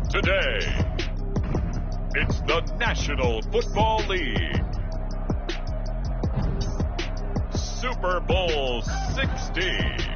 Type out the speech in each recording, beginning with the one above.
Today, it's the National Football League. Super Bowl 60.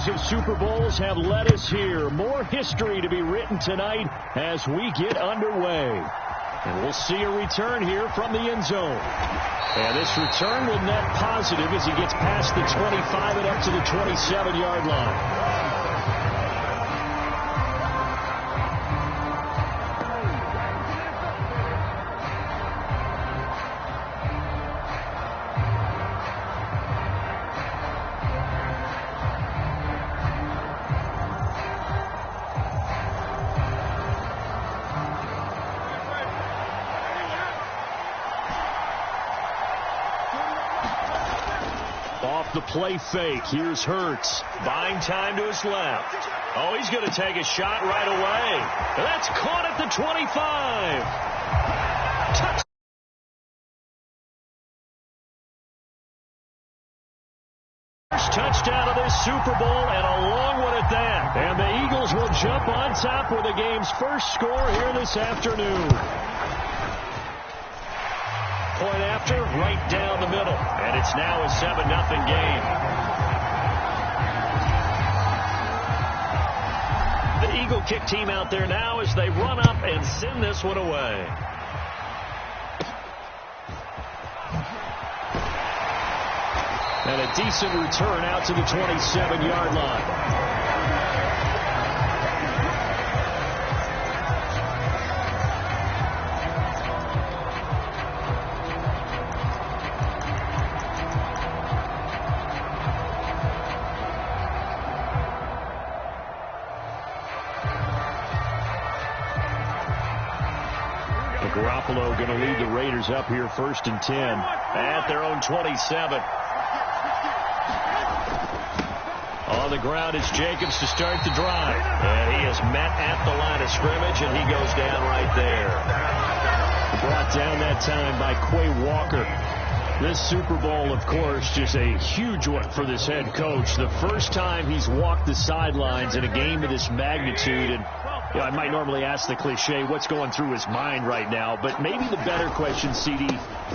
Of Super Bowls have led us here. More history to be written tonight as we get underway. And we'll see a return here from the end zone. And this return will net positive as he gets past the 25 and up to the 27-yard line. The play fake. Here's Hurts. Buying time to his left. Oh, he's going to take a shot right away. That's caught at the 25. First touchdown of this Super Bowl, and a long one at that. And the Eagles will jump on top with the game's first score here this afternoon. Point after, right down the middle. And it's now a 7-0 game. The Eagle kick team out there now as they run up and send this one away. And a decent return out to the 27-yard line. Garoppolo going to lead the Raiders up here 1st and 10 at their own 27. On the ground is Jacobs to start the drive. And he is met at the line of scrimmage, and he goes down right there. Brought down that time by Quay Walker. This Super Bowl, of course, just a huge one for this head coach. The first time he's walked the sidelines in a game of this magnitude. And you know, I might normally ask the cliche, what's going through his mind right now? But maybe the better question, CD,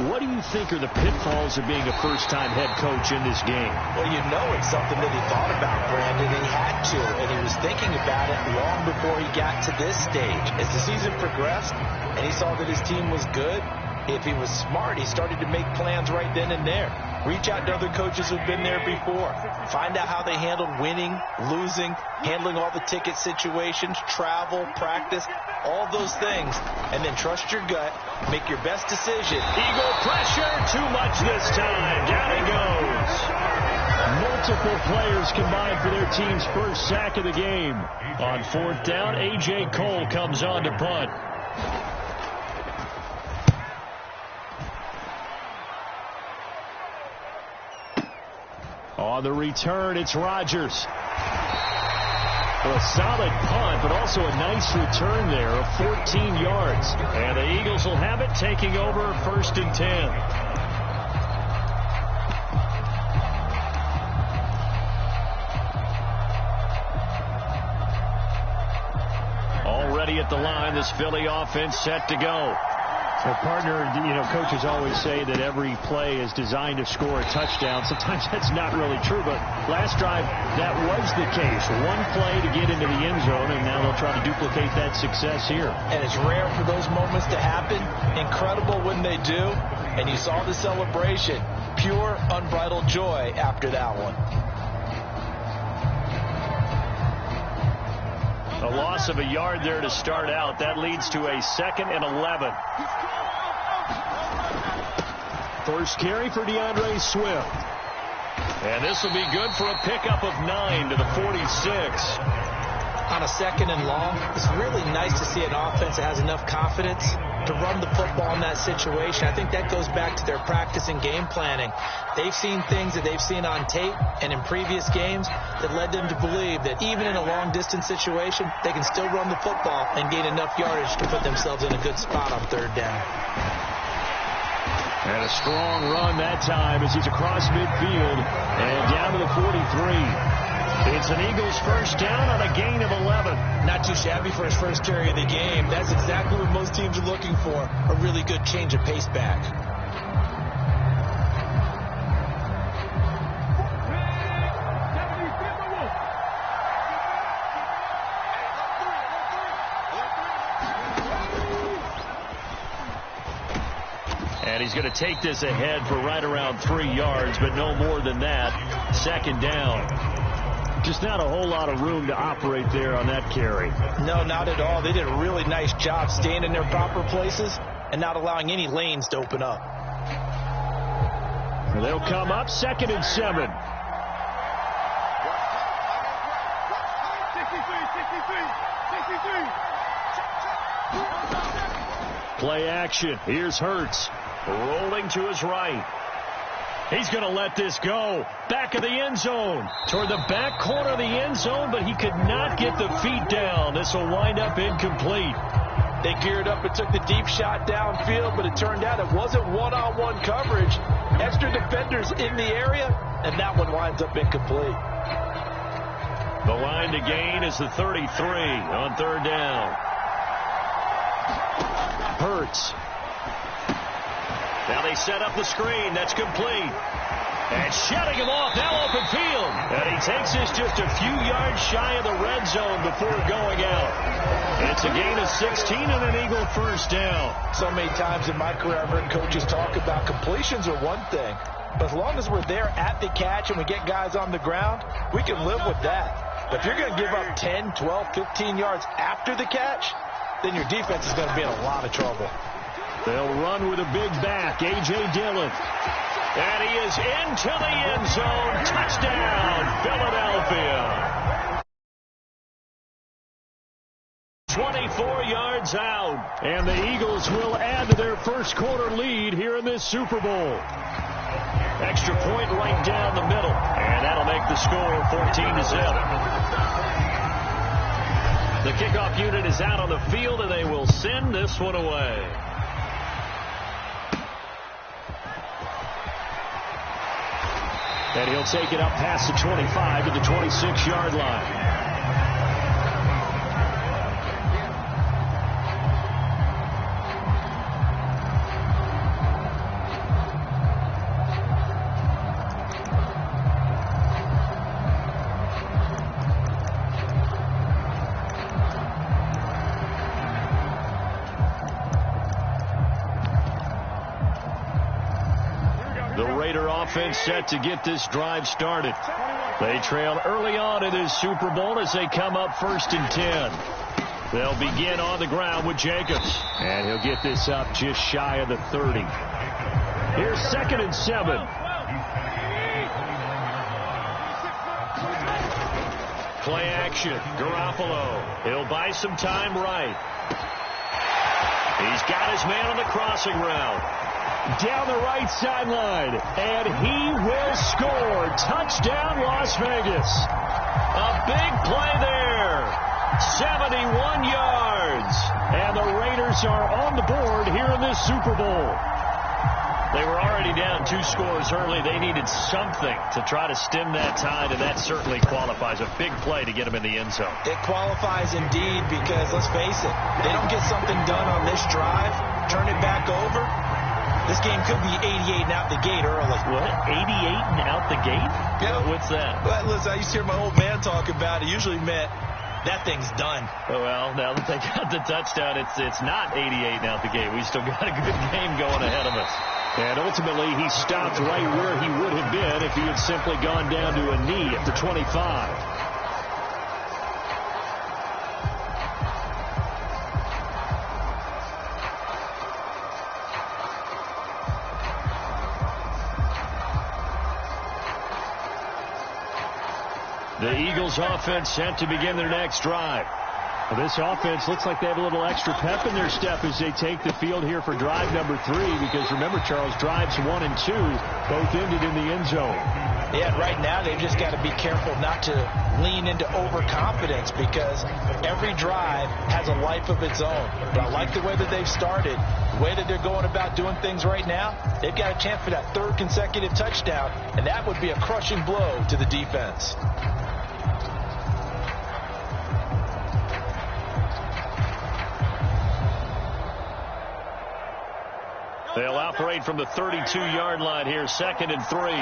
what do you think are the pitfalls of being a first-time head coach in this game? Well, you know it's something that he thought about, Brandon. He had to, and he was thinking about it long before he got to this stage. As the season progressed and he saw that his team was good, if he was smart, he started to make plans right then and there. Reach out to other coaches who've been there before. Find out how they handled winning, losing, handling all the ticket situations, travel, practice, all those things. And then trust your gut. Make your best decision. Eagle pressure. Too much this time. Down he goes. Multiple players combined for their team's first sack of the game. On 4th down, A.J. Cole comes on to punt. On the return, it's Rodgers. Well, a solid punt, but also a nice return there of 14 yards. And the Eagles will have it, taking over 1st and 10. Already at the line, this Philly offense set to go. Well, partner, you know, coaches always say that every play is designed to score a touchdown. Sometimes that's not really true, but last drive, that was the case. One play to get into the end zone, and now they'll try to duplicate that success here. And it's rare for those moments to happen. Incredible when they do. And you saw the celebration. Pure, unbridled joy after that one. A loss of a yard there to start out. That leads to a 2nd and 11. First carry for DeAndre Swift. And this will be good for a pickup of 9 to the 46. On a 2nd and long, it's really nice to see an offense that has enough confidence to run the football in that situation. I think that goes back to their practice and game planning. They've seen things that they've seen on tape and in previous games that led them to believe that even in a long-distance situation, they can still run the football and gain enough yardage to put themselves in a good spot on 3rd down. And a strong run that time as he's across midfield and down to the 43. It's an Eagles first down on a gain of 11. Not too shabby for his first carry of the game. That's exactly what most teams are looking for, a really good change of pace back. And he's going to take this ahead for right around 3 yards, but no more than that. 2nd down. Just not a whole lot of room to operate there on that carry. No, not at all. They did a really nice job staying in their proper places and not allowing any lanes to open up. They'll come up 2nd and 7. Play action. Here's Hurts. Rolling to his right. He's going to let this go. Back of the end zone. Toward the back corner of the end zone, but he could not get the feet down. This will wind up incomplete. They geared up and took the deep shot downfield, but it turned out it wasn't one-on-one coverage. Extra defenders in the area, and that one winds up incomplete. The line to gain is the 33 on 3rd down. Hurts. Now they set up the screen. That's complete. And shutting him off. Now open field. And he takes this just a few yards shy of the red zone before going out. It's a gain of 16 and an Eagle first down. So many times in my career I've heard coaches talk about completions are one thing. But as long as we're there at the catch and we get guys on the ground, we can live with that. But if you're going to give up 10, 12, 15 yards after the catch, then your defense is going to be in a lot of trouble. They'll run with a big back, A.J. Dillon. And he is into the end zone. Touchdown, Philadelphia. 24 yards out. And the Eagles will add to their first quarter lead here in this Super Bowl. Extra point right down the middle. And that'll make the score 14-0. The kickoff unit is out on the field, and they will send this one away. And he'll take it up past the 25 to the 26-yard line. Offense set to get this drive started. They trail early on in this Super Bowl as they come up 1st and 10. They'll begin on the ground with Jacobs. And he'll get this up just shy of the 30. Here's 2nd and 7. Play action. Garoppolo. He'll buy some time right. He's got his man on the crossing route. Down the right sideline, and he will score. Touchdown, Las Vegas. A big play there. 71 yards. And the Raiders are on the board here in this Super Bowl. They were already down 2 scores early. They needed something to try to stem that tide, and that certainly qualifies. A big play to get them in the end zone. It qualifies indeed because, let's face it, they don't get something done on this drive, turn it back over. This game could be 88 and out the gate early. What? 88 and out the gate? Yeah. What's that? Well, listen, I used to hear my old man talk about it. Usually meant that thing's done. Well, now that they got the touchdown, it's not 88 and out the gate. We still got a good game going ahead of us. And ultimately, he stopped right where he would have been if he had simply gone down to a knee at the 25. The Eagles offense set to begin their next drive. Well, this offense looks like they have a little extra pep in their step as they take the field here for drive number 3, because remember, Charles, drives 1 and 2 both ended in the end zone. Yeah, right now they've just got to be careful not to lean into overconfidence, because every drive has a life of its own. But I like the way that they've started, the way that they're going about doing things right now. They've got a chance for that 3rd consecutive touchdown, and that would be a crushing blow to the defense. They'll operate from the 32-yard line here, 2nd and 3.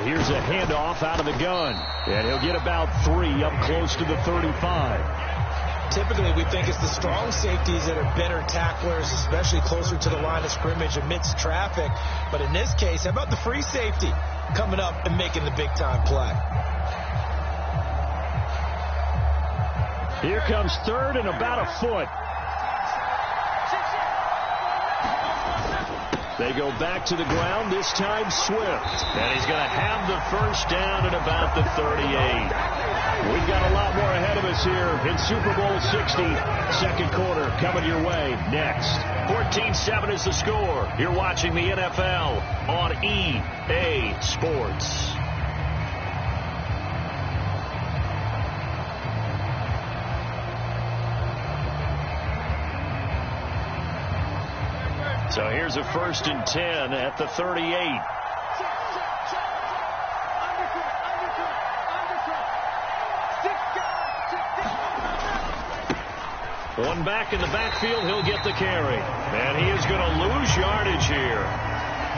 Here's a handoff out of the gun, and he'll get about 3 up close to the 35. Typically, we think it's the strong safeties that are better tacklers, especially closer to the line of scrimmage amidst traffic. But in this case, how about the free safety coming up and making the big-time play? Here comes 3rd and about a foot. They go back to the ground, this time Swift. And he's going to have the first down at about the 38. We've got a lot more ahead of us here in Super Bowl 60. 2nd quarter coming your way next. 14-7 is the score. You're watching the NFL on EA Sports. So here's a 1st and 10 at the 38. One back in the backfield, he'll get the carry. And he is going to lose yardage here.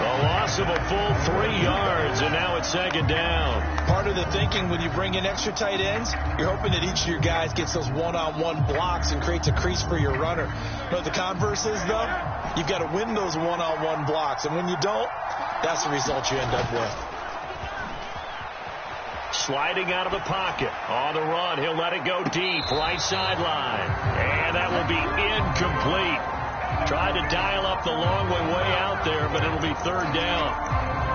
A loss of a full 3 yards, and now it's 2nd down. Part of the thinking when you bring in extra tight ends, you're hoping that each of your guys gets those one-on-one blocks and creates a crease for your runner. But the converse is, though, you've got to win those one-on-one blocks. And when you don't, that's the result you end up with. Sliding out of the pocket. On the run, he'll let it go deep. Right sideline. And that will be incomplete. Tried to dial up the long way out there, but it'll be 3rd down.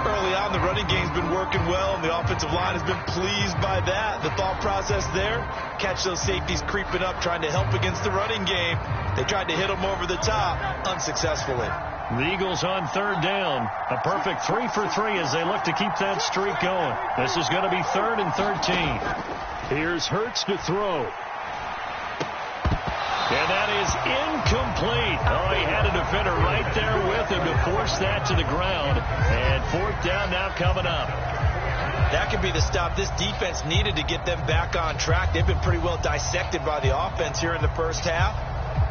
Early on, the running game's been working well, and the offensive line has been pleased by that. The thought process there, catch those safeties creeping up, trying to help against the running game. They tried to hit them over the top, unsuccessfully. The Eagles on 3rd down. A perfect 3 for 3 as they look to keep that streak going. This is going to be 3rd and 13. Here's Hurts to throw. And that is incomplete. Oh, he had a defender right there with him to force that to the ground. And 4th down now coming up. That could be the stop this defense needed to get them back on track. They've been pretty well dissected by the offense here in the first half.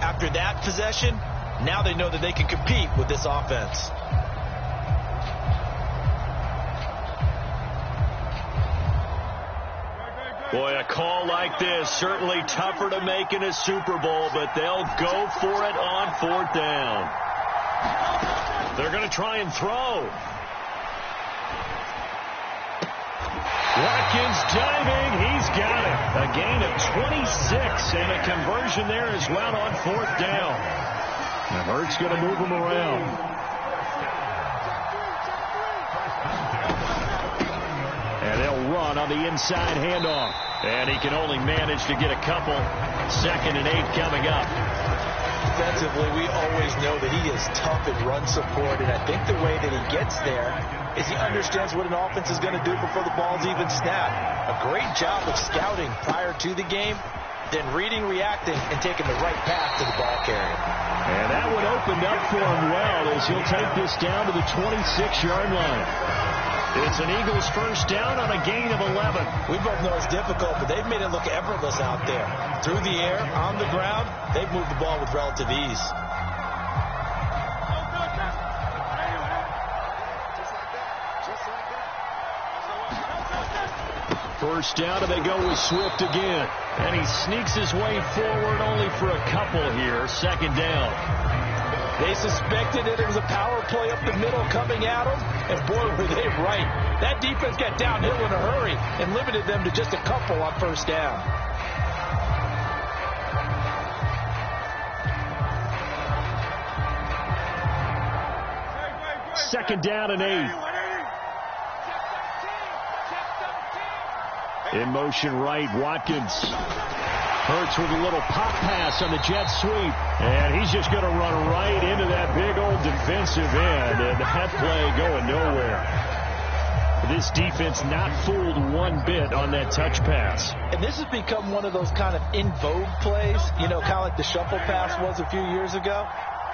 After that possession, now they know that they can compete with this offense. Boy, a call like this, certainly tougher to make in a Super Bowl, but they'll go for it on 4th down. They're going to try and throw. Watkins diving. He's got it. A gain of 26 and a conversion there as well on 4th down. And Hurts going to move him around. And they'll run on the inside handoff. And he can only manage to get a couple. 2nd and 8 coming up. Defensively, we always know that he is tough at run support, and I think the way that he gets there is he understands what an offense is going to do before the ball's even snapped. A great job of scouting prior to the game, then reading, reacting, and taking the right path to the ball carrier. And that one opened up for him well as he'll take this down to the 26-yard line. It's an Eagles first down on a gain of 11. We both know it's difficult, but they've made it look effortless out there. Through the air, on the ground, they've moved the ball with relative ease. First down, and they go with Swift again. And he sneaks his way forward only for a couple here. 2nd down. They suspected that it was a power play up the middle coming at them, and boy, were they right. That defense got downhill in a hurry and limited them to just a couple on 1st down. Second down and 8. In motion right, Watkins. Hurts with a little pop pass on the jet sweep. And he's just going to run right into that big old defensive end. And that play going nowhere. This defense not fooled one bit on that touch pass. And this has become one of those kind of in vogue plays, you know, kind of like the shuffle pass was a few years ago.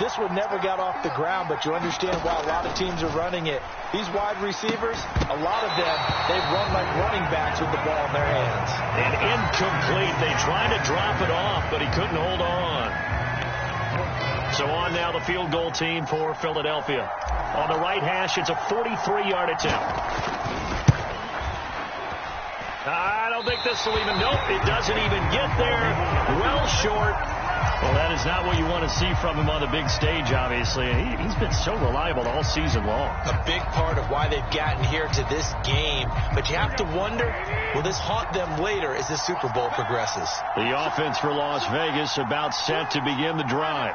This one never got off the ground, but you understand why a lot of teams are running it. These wide receivers, a lot of them, they run like running backs with the ball in their hands. And incomplete. They tried to drop it off, but he couldn't hold on. So on now the field goal team for Philadelphia. On the right hash, it's a 43-yard attempt. I don't think this will even, nope, it doesn't even get there. Well short. Well, that is not what you want to see from him on the big stage, obviously. And he's been so reliable all season long. A big part of why they've gotten here to this game. But you have to wonder, will this haunt them later as the Super Bowl progresses? The offense for Las Vegas about set to begin the drive.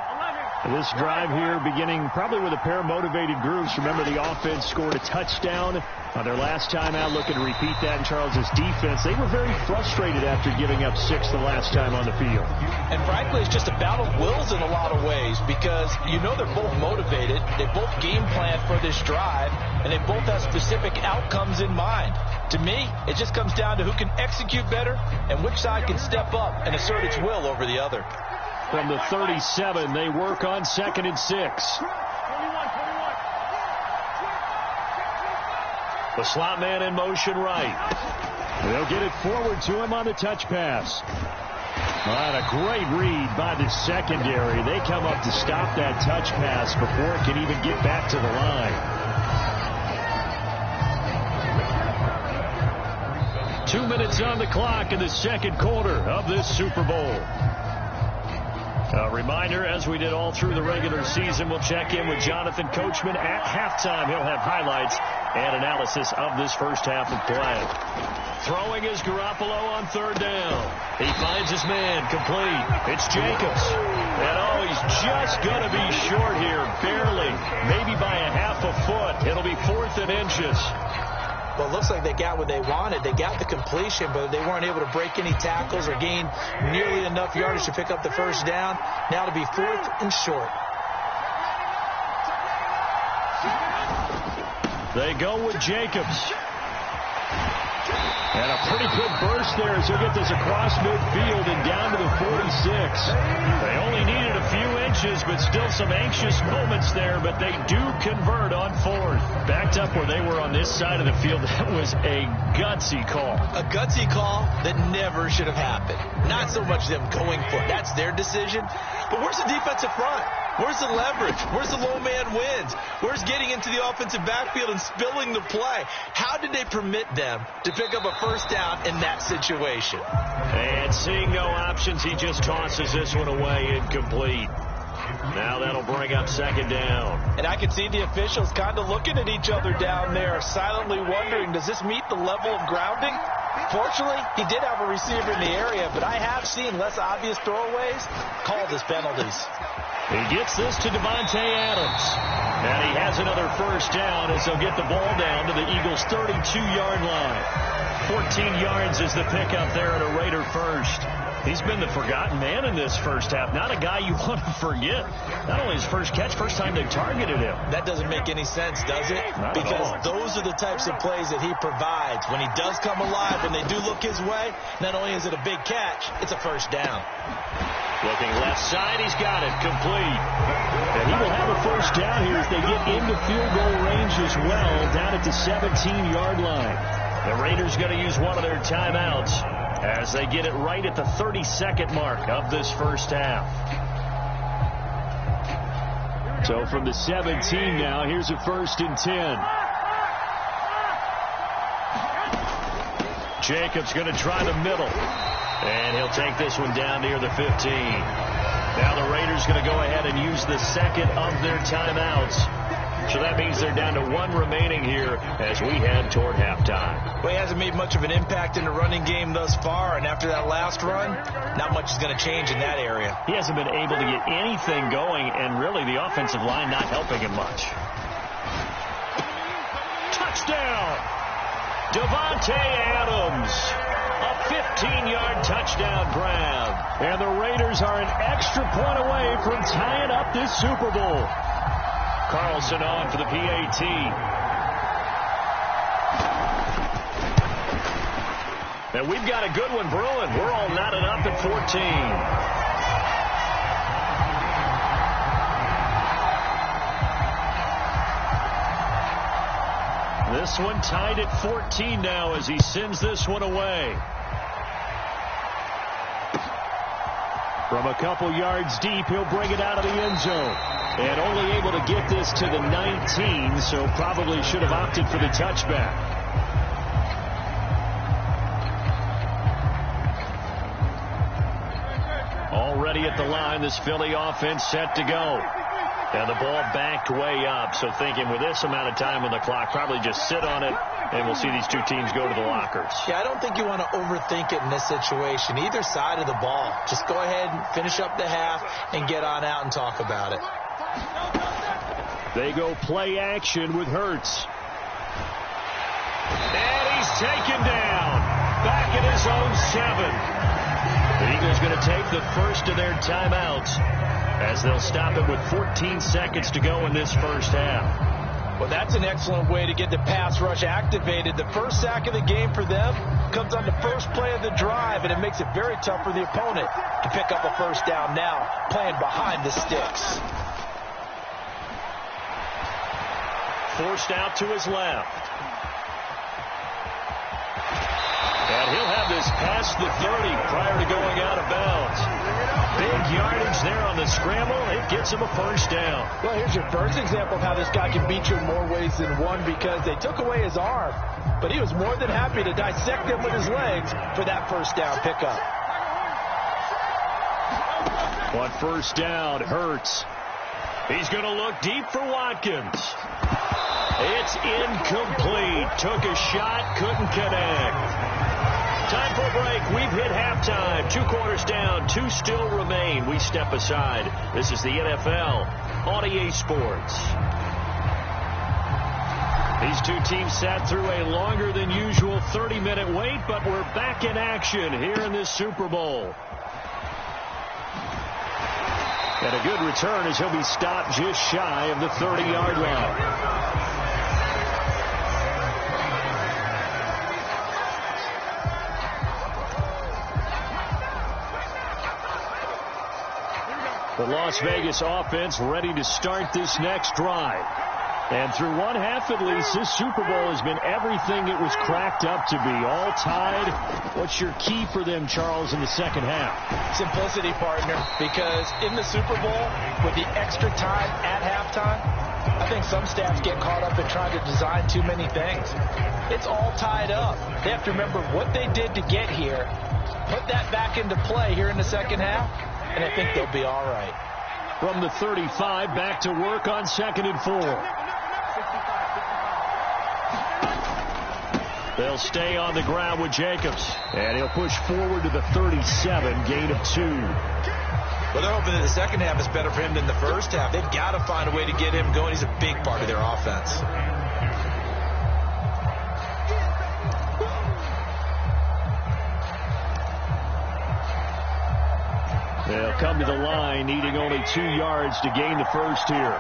This drive here beginning probably with a pair of motivated groups. Remember, the offense scored a touchdown on their last time out, looking to repeat that in Charles's defense. They were very frustrated after giving up 6 the last time on the field. And frankly, it's just a battle of wills in a lot of ways because you know they're both motivated. They both game plan for this drive, and they both have specific outcomes in mind. To me, it just comes down to who can execute better and which side can step up and assert its will over the other. From the 37, they work on 2nd and 6. The slot man in motion right. They'll get it forward to him on the touch pass. And a great read by the secondary. They come up to stop that touch pass before it can even get back to the line. 2 minutes on the clock in the second quarter of this Super Bowl. A reminder, as we did all through the regular season, we'll check in with Jonathan Coachman at halftime. He'll have highlights and analysis of this first half of play. Throwing is Garoppolo on 3rd down. He finds his man, complete. It's Jacobs. And he's just going to be short here, barely, maybe by a half a foot. It'll be 4th and inches. Well, it looks like they got what they wanted. They got the completion, but they weren't able to break any tackles or gain nearly enough yardage to pick up the first down. Now to be 4th and short. They go with Jacobs. And a pretty good burst there as he'll get this across midfield and down to the 46. They only needed a few inches, but still some anxious moments there, but they do convert on 4th. Backed up where they were on this side of the field. That was a gutsy call. A gutsy call that never should have happened. Not so much them going for it. That's their decision. But where's the defensive front? Where's the leverage? Where's the low man wins? Where's getting into the offensive backfield and spilling the play? How did they permit them to pick up a first down in that situation? And seeing no options, he just tosses this one away, incomplete. Now that'll bring up 2nd down. And I can see the officials kind of looking at each other down there, silently wondering, does this meet the level of grounding? Fortunately, he did have a receiver in the area, but I have seen less obvious throwaways called as penalties. He gets this to Davante Adams. And he has another first down as they'll get the ball down to the Eagles' 32-yard line. 14 yards is the pickup there at a Raider first. He's been the forgotten man in this first half. Not a guy you want to forget. Not only his first catch, first time they targeted him. That doesn't make any sense, does it? Because those are the types of plays that he provides. When he does come alive, when they do look his way, not only is it a big catch, it's a first down. Looking left side, he's got it, complete. And he will have a first down here as they get into field goal range as well, down at the 17-yard line. The Raiders going to use one of their timeouts as they get it right at the 32nd mark of this first half. So from the 17 now, here's a 1st and 10. Jacobs going to try the middle. And he'll take this one down near the 15. Now the Raiders going to go ahead and use the 2nd of their timeouts. So that means they're down to 1 remaining here as we head toward halftime. Well, he hasn't made much of an impact in the running game thus far, and after that last run, not much is going to change in that area. He hasn't been able to get anything going, and really the offensive line not helping him much. Touchdown! Davante Adams. A 15-yard touchdown grab. And the Raiders are an extra point away from tying up this Super Bowl. Carlson on for the PAT. And we've got a good one brewing. We're all knotted up at 14. This one tied at 14 now as he sends this one away. From a couple yards deep, he'll bring it out of the end zone. And only able to get this to the 19, so probably should have opted for the touchback. Already at the line, this Philly offense set to go. And the ball backed way up, so thinking with this amount of time on the clock, probably just sit on it, and we'll see these two teams go to the lockers. Yeah, I don't think you want to overthink it in this situation. Either side of the ball. Just go ahead and finish up the half and get on out and talk about it. They go play action with Hurts. And he's taken down. Back at his own 7. The Eagles going to take the first of their timeouts, as they'll stop it with 14 seconds to go in this first half. Well, that's an excellent way to get the pass rush activated. The first sack of the game for them comes on the first play of the drive, and it makes it very tough for the opponent to pick up a first down now, playing behind the sticks. Forced out to his left. And he'll have this past the 30 prior to going out of bounds. Big yardage there on the scramble. It gets him a first down. Well, here's your first example of how this guy can beat you in more ways than one, because they took away his arm, but he was more than happy to dissect him with his legs for that first down pickup. On first down, Hurts. He's going to look deep for Watkins. It's incomplete. Took a shot, couldn't connect. Time for a break. We've hit halftime. 2 quarters down. 2 still remain. We step aside. This is the NFL on EA Sports. These two teams sat through a longer than usual 30-minute wait, but we're back in action here in this Super Bowl. And a good return as he'll be stopped just shy of the 30-yard line. The Las Vegas offense ready to start this next drive. And through one half at least, this Super Bowl has been everything it was cracked up to be. All tied. What's your key for them, Charles, in the second half? Simplicity, partner, because in the Super Bowl, with the extra time at halftime, I think some staffs get caught up in trying to design too many things. It's all tied up. They have to remember what they did to get here, put that back into play here in the second half, and I think they'll be all right. From the 35, back to work on 2nd and 4. They'll stay on the ground with Jacobs. And he'll push forward to the 37, gain of 2. Well, they're hoping that the second half is better for him than the first half. They've got to find a way to get him going. He's a big part of their offense. They'll come to the line, needing only 2 yards to gain the first here.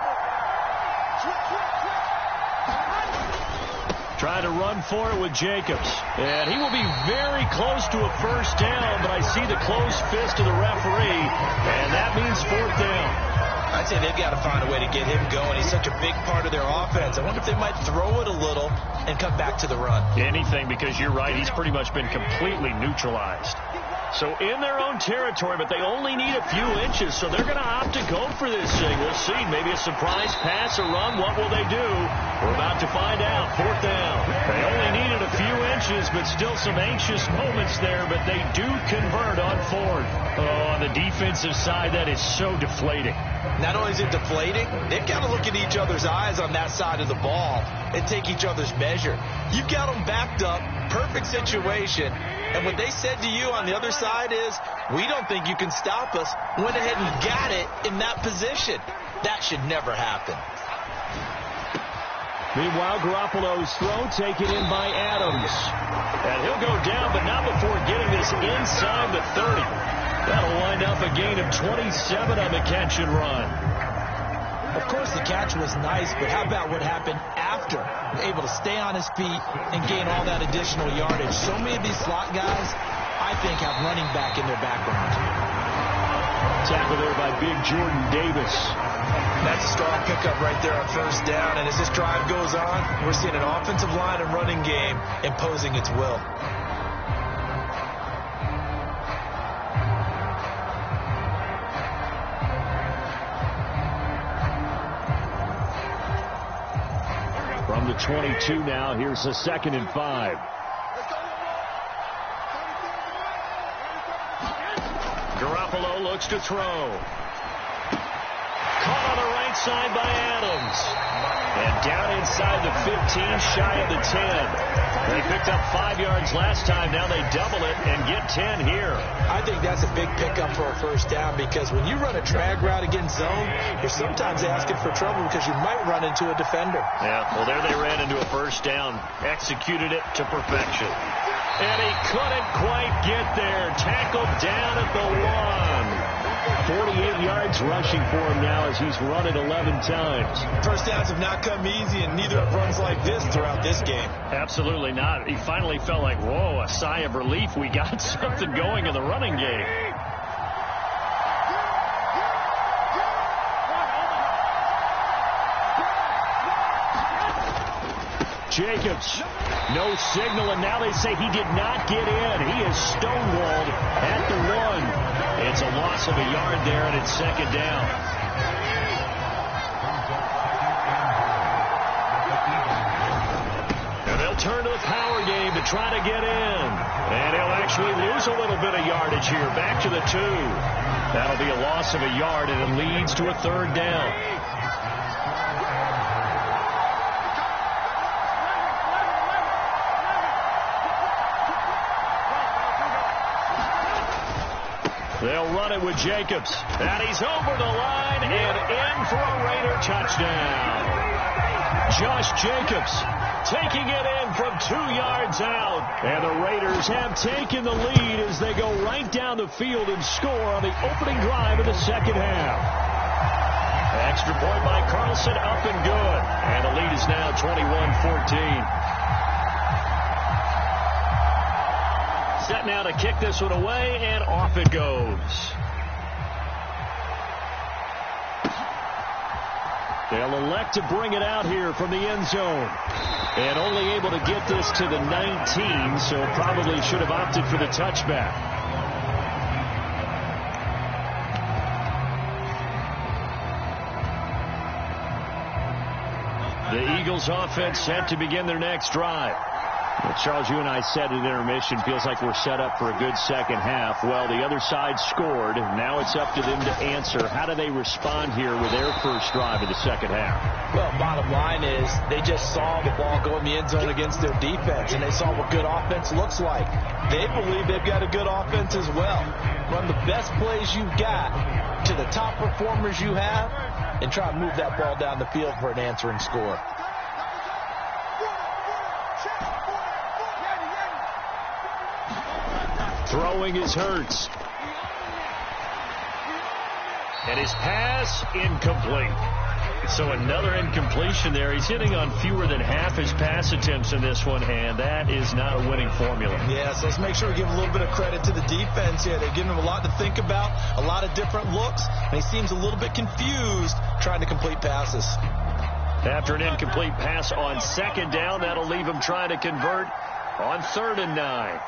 Trying to run for it with Jacobs. And he will be very close to a first down, but I see the closed fist of the referee, and that means 4th down. I'd say they've got to find a way to get him going. He's such a big part of their offense. I wonder if they might throw it a little and come back to the run. Anything, because you're right, he's pretty much been completely neutralized. So in their own territory, but they only need a few inches, so they're going to opt to go for this thing. We'll see. Maybe a surprise pass or run. What will they do? We're about to find out. 4th down. They only needed a few inches, but still some anxious moments there, but they do convert on 4th. Oh, on the defensive side, that is so deflating. Not only is it deflating, they've got to look at each other's eyes on that side of the ball and take each other's measure. You've got them backed up, perfect situation, and what they said to you on the other side is, we don't think you can stop us. Went ahead and got it in that position. That should never happen. Meanwhile, Garoppolo's throw taken in by Adams. And he'll go down, but not before getting this inside the 30. That'll wind up a gain of 27 on the catch and run. Of course, the catch was nice, but how about what happened after? Able to stay on his feet and gain all that additional yardage. So many of these slot guys, I think, have running back in their background. Tackle there by big Jordan Davis. That's a strong pickup right there on first down. And as this drive goes on, we're seeing an offensive line and running game imposing its will. From the 22 now, here's a 2nd and 5. Garoppolo looks to throw. Caught on the right side by Adams. And down inside the 15, shy of the 10. They picked up 5 yards last time. Now they double it and get 10 here. I think that's a big pickup for a first down, because when you run a drag route against zone, you're sometimes asking for trouble because you might run into a defender. Yeah, well, there they ran into a first down. Executed it to perfection. And he couldn't quite get there. Tackled down at the 1. 48 yards rushing for him now as he's run it 11 times. First downs have not come easy, and neither have runs like this throughout this game. Absolutely not. He finally felt like, whoa, a sigh of relief. We got something going in the running game. Jacobs, no signal, and now they say he did not get in. He is stonewalled at the 1. It's a loss of a yard there, and it's 2nd down. And they'll turn to the power game to try to get in. And he'll actually lose a little bit of yardage here, back to the 2. That'll be a loss of a yard, and it leads to a 3rd down. They'll run it with Jacobs. And he's over the line and in for a Raider touchdown. Josh Jacobs taking it in from 2 yards out. And the Raiders have taken the lead as they go right down the field and score on the opening drive of the 2nd half. Extra point by Carlson, up and good. And the lead is now 21-14. Set now to kick this one away, and off it goes. They'll elect to bring it out here from the end zone. And only able to get this to the 19, so probably should have opted for the touchback. The Eagles offense set to begin their next drive. Well, Charles, you and I said at intermission, feels like we're set up for a good 2nd half. Well, the other side scored. Now it's up to them to answer. How do they respond here with their first drive of the 2nd half? Well, bottom line is they just saw the ball go in the end zone against their defense, and they saw what good offense looks like. They believe they've got a good offense as well. Run the best plays you've got to the top performers you have, and try to move that ball down the field for an answering score. Throwing is Hurts. And his pass incomplete. So another incompletion there. He's hitting on fewer than half his pass attempts in this one, and that is not a winning formula. Yeah, so let's make sure we give a little bit of credit to the defense here. They're giving him a lot to think about, a lot of different looks, and he seems a little bit confused trying to complete passes. After an incomplete pass on 2nd down, that'll leave him trying to convert on 3rd and 9.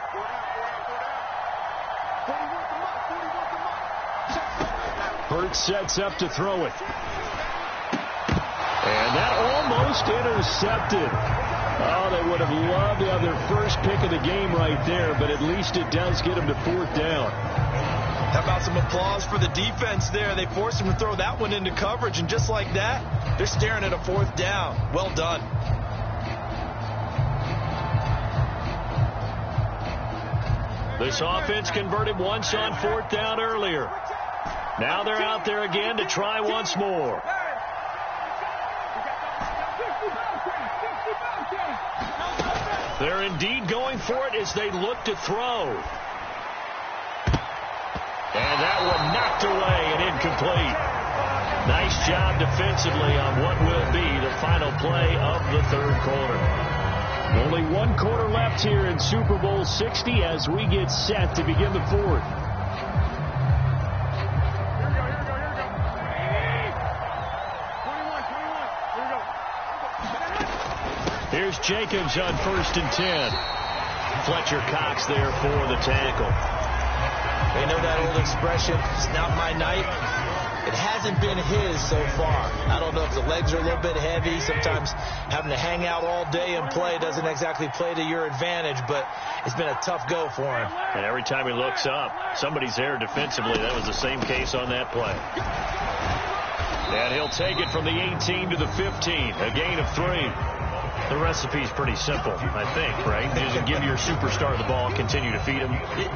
Hurts sets up to throw it. And that almost intercepted. Oh, they would have loved to have their first pick of the game right there, but at least it does get them to 4th down. How about some applause for the defense there? They forced him to throw that one into coverage, and just like that, they're staring at a 4th down. Well done. This offense converted once on 4th down earlier. Now they're out there again to try once more. They're indeed going for it as they look to throw. And that one knocked away and incomplete. Nice job defensively on what will be the final play of the third quarter. Only one quarter left here in Super Bowl 60 as we get set to begin the fourth. Here's Jacobs on 1st and 10. Fletcher Cox there for the tackle. They know that old expression, it's not my night. It hasn't been his so far. I don't know if the legs are a little bit heavy. Sometimes having to hang out all day and play doesn't exactly play to your advantage, but it's been a tough go for him. And every time he looks up, somebody's there defensively. That was the same case on that play. And he'll take it from the 18 to the 15, a gain of 3. The recipe's pretty simple, I think, right? Just give your superstar the ball, continue to feed him.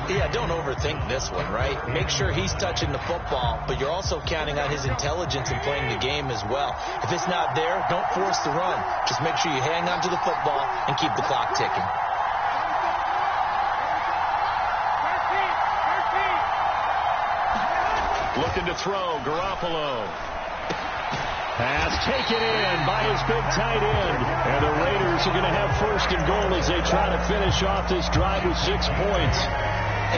Yeah, don't overthink this one, right? Make sure he's touching the football, but you're also counting on his intelligence in playing the game as well. If it's not there, don't force the run. Just make sure you hang on to the football and keep the clock ticking. Looking to throw, Garoppolo. Pass taken in by his big tight end. And the Raiders are going to have 1st and goal as they try to finish off this drive with 6 points.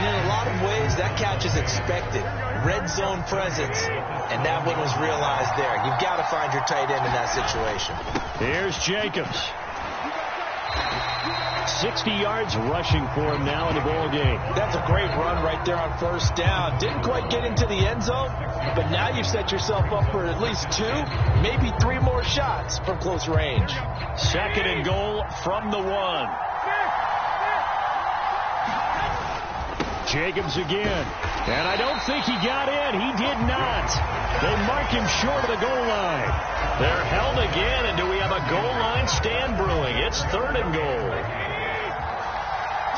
And in a lot of ways, that catch is expected. Red zone presence, and that one was realized there. You've got to find your tight end in that situation. Here's Jacobs. 60 yards rushing for him now in the ball game. That's a great run right there on 1st down. Didn't quite get into the end zone, but now you've set yourself up for at least 2, maybe 3 more shots from close range. 2nd and goal from the 1. Jacobs again. And I don't think he got in. He did not. They mark him short of the goal line. They're held again, and do we have a goal line stand brewing? It's 3rd and goal.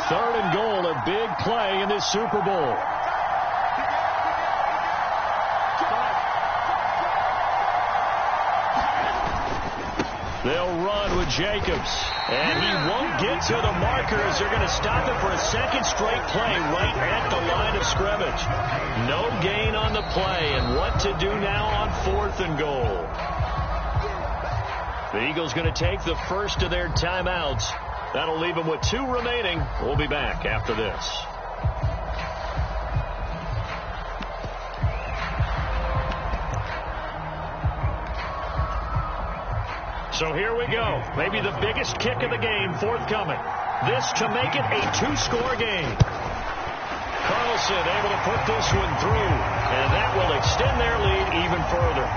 3rd and goal, a big play in this Super Bowl. They'll run with Jacobs. And he won't get to the marker as they're going to stop it for a 2nd straight play right at the line of scrimmage. No gain on the play, and what to do now on 4th and goal. The Eagles going to take the first of their timeouts. That'll leave them with 2 remaining. We'll be back after this. So here we go. Maybe the biggest kick of the game forthcoming. This to make it a 2-score game. Carlson able to put this one through, and that will extend their lead even further.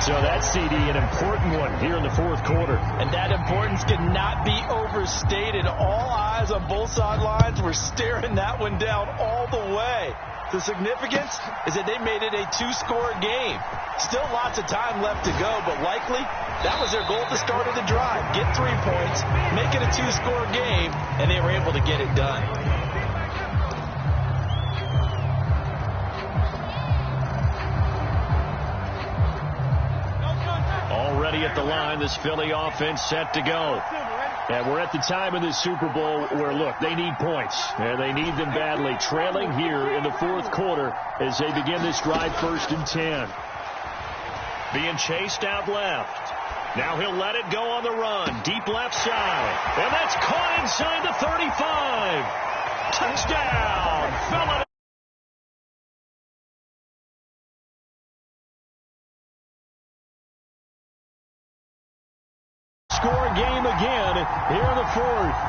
So that's, CD, an important one here in the 4th quarter. And that importance cannot be overstated. All eyes on both sidelines were staring that one down all the way. The significance is that they made it a 2-score game. Still lots of time left to go, but likely that was their goal at the start of the drive. Get 3 points, make it a 2-score game, and they were able to get it done. Already at the line, this Philly offense set to go. And we're at the time in this Super Bowl where, look, they need points. And they need them badly. Trailing here in the 4th quarter as they begin this drive 1st and 10. Being chased out left. Now he'll let it go on the run. Deep left side. And that's caught inside the 35. Touchdown. Fell score game again here in the 4th.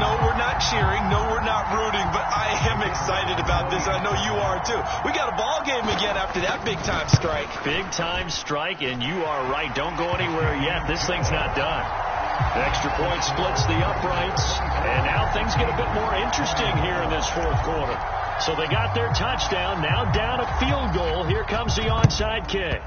No, we're not cheering. No, we're not rooting, but I am excited about this. I know you are too. We got a ball game again after that big-time strike. Big-time strike, and you are right. Don't go anywhere yet. This thing's not done. The extra point splits the uprights, and now things get a bit more interesting here in this 4th quarter. So they got their touchdown, now down a field goal. Here comes the onside kick.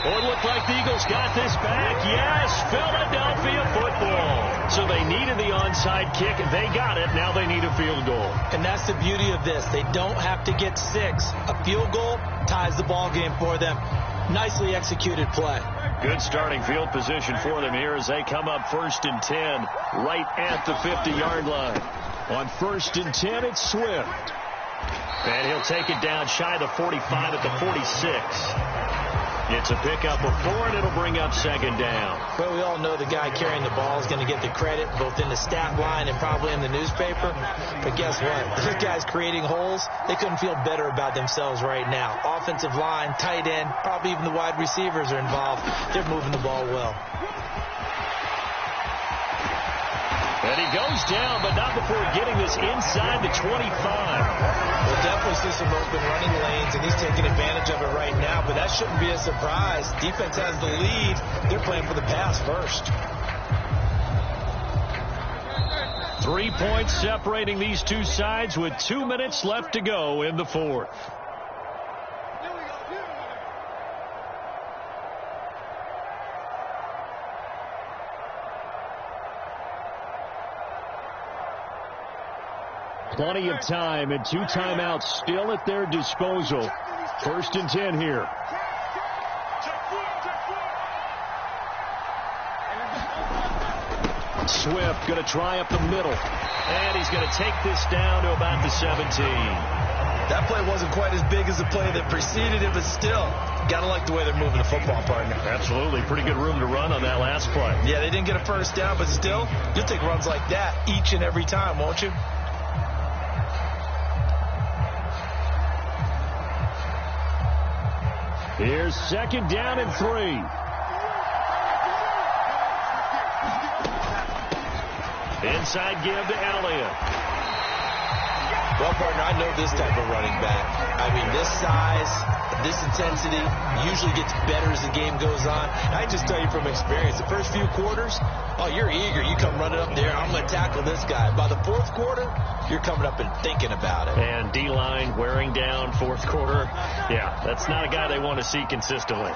Oh, it looked like the Eagles got this back. Yes, Philadelphia football. So they need needed the onside kick. They got it. Now they need a field goal. And that's the beauty of this. They don't have to get 6. A field goal ties the ball game for them. Nicely executed play. Good starting field position for them here as they come up 1st and 10 right at the 50-yard line. On 1st and 10, it's Swift. And he'll take it down shy of the 45 at the 46. It's a pickup of 4, and it'll bring up 2nd down. Well, we all know the guy carrying the ball is going to get the credit both in the stat line and probably in the newspaper. But guess what? These guys creating holes, they couldn't feel better about themselves right now. Offensive line, tight end, probably even the wide receivers are involved. They're moving the ball well. And he goes down, but not before getting this inside the 25. We'll definitely see some open running lanes, and he's taking advantage of it right now, but that shouldn't be a surprise. Defense has the lead. They're playing for the pass first. 3 points separating these two sides with 2 minutes left to go in the 4th. Plenty of time and 2 timeouts still at their disposal. 1st and 10 here. Swift going to try up the middle. And he's going to take this down to about the 17. That play wasn't quite as big as the play that preceded it, but still, got to like the way they're moving the football, partner. Absolutely. Pretty good room to run on that last play. Yeah, they didn't get a first down, but still, you'll take runs like that each and every time, won't you? Here's 2nd down and 3. Inside give to Elliott. Well, partner, I know this type of running back. I mean, this size, this intensity usually gets better as the game goes on. I just tell you from experience, the first few quarters, oh, you're eager. You come running up there, I'm going to tackle this guy. By the 4th quarter, you're coming up and thinking about it. And D-line wearing down 4th quarter. Yeah, that's not a guy they want to see consistently.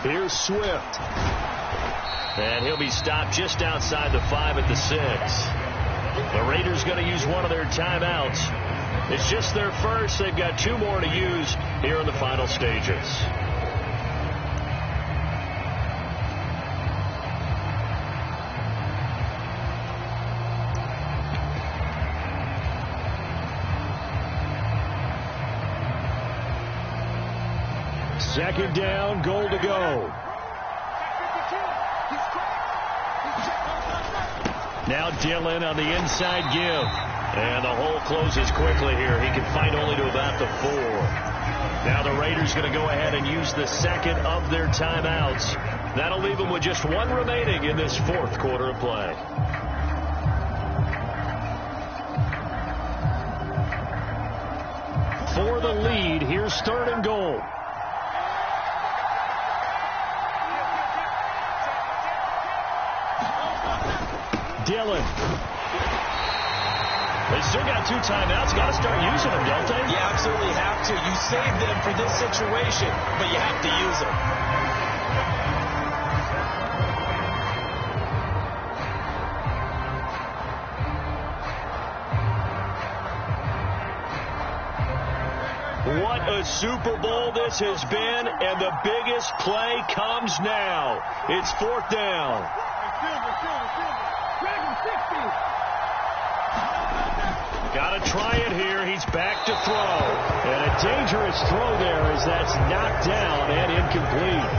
Here's Swift. And he'll be stopped just outside the 5 at the 6. The Raiders going to use one of their timeouts. It's just their first. They've got 2 more to use here in the final stages. Second down, goal to go. Now Dillon on the inside give. And the hole closes quickly here. He can fight only to about the 4. Now the Raiders going to go ahead and use the 2nd of their timeouts. That'll leave them with just 1 remaining in this 4th quarter of play. For the lead, here's 3rd and goal. Dillon. They still got 2 timeouts. Got to start using them, don't they? You absolutely have to. You save them for this situation, but you have to use them. What a Super Bowl this has been, and the biggest play comes now. It's 4th down. Got to try it here. He's back to throw. And a dangerous throw there as that's knocked down and incomplete.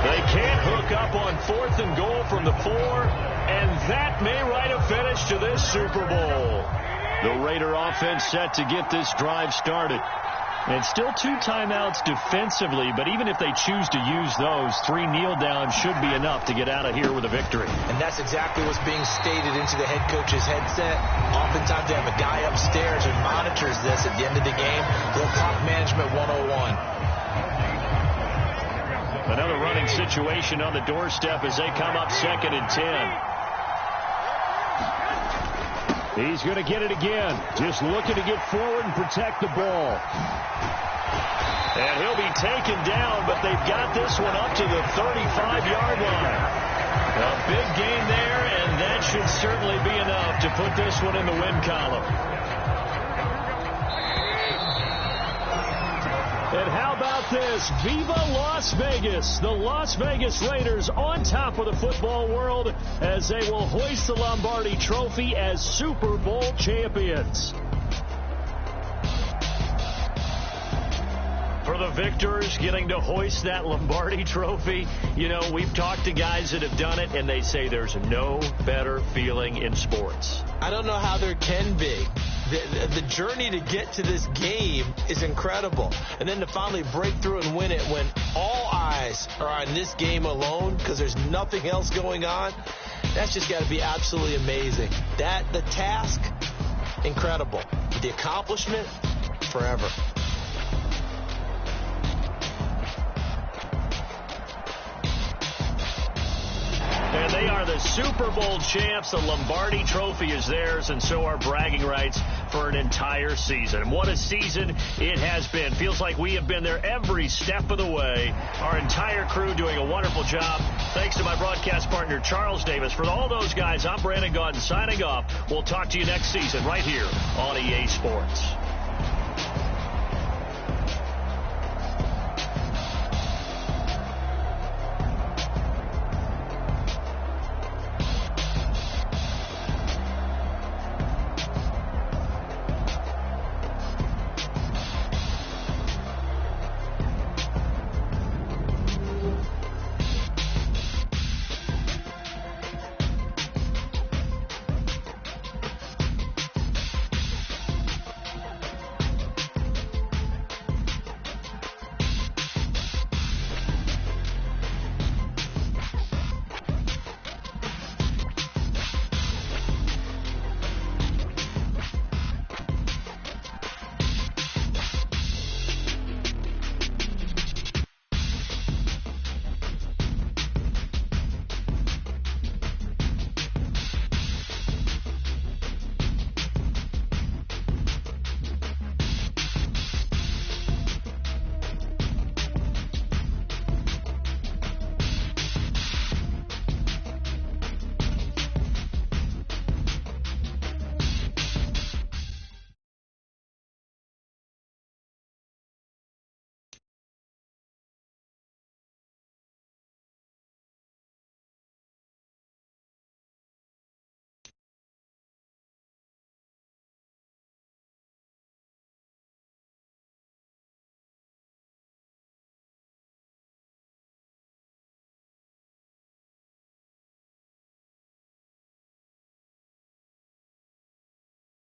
They can't hook up on 4th and goal from the 4, and that may write a finish to this Super Bowl. The Raider offense set to get this drive started. And still 2 timeouts defensively, but even if they choose to use those, 3 kneel downs should be enough to get out of here with a victory. And that's exactly what's being stated into the head coach's headset. Oftentimes they have a guy upstairs who monitors this at the end of the game. Little clock management 101. Another running situation on the doorstep as they come up 2nd and 10. He's going to get it again. Just looking to get forward and protect the ball. And he'll be taken down, but they've got this one up to the 35-yard line. A big gain there, and that should certainly be enough to put this one in the win column. And how about this? Viva Las Vegas! The Las Vegas Raiders on top of the football world as they will hoist the Lombardi Trophy as Super Bowl champions. For the victors, getting to hoist that Lombardi Trophy, you know, we've talked to guys that have done it, and they say there's no better feeling in sports. I don't know how there can be. The journey to get to this game is incredible. And then to finally break through and win it when all eyes are on this game alone because there's nothing else going on, that's just got to be absolutely amazing. The task, incredible. The accomplishment, forever. And they are the Super Bowl champs. The Lombardi Trophy is theirs, and so are bragging rights for an entire season. And what a season it has been. Feels like we have been there every step of the way. Our entire crew doing a wonderful job. Thanks to my broadcast partner, Charles Davis. For all those guys, I'm Brandon Gaudin signing off. We'll talk to you next season right here on EA Sports.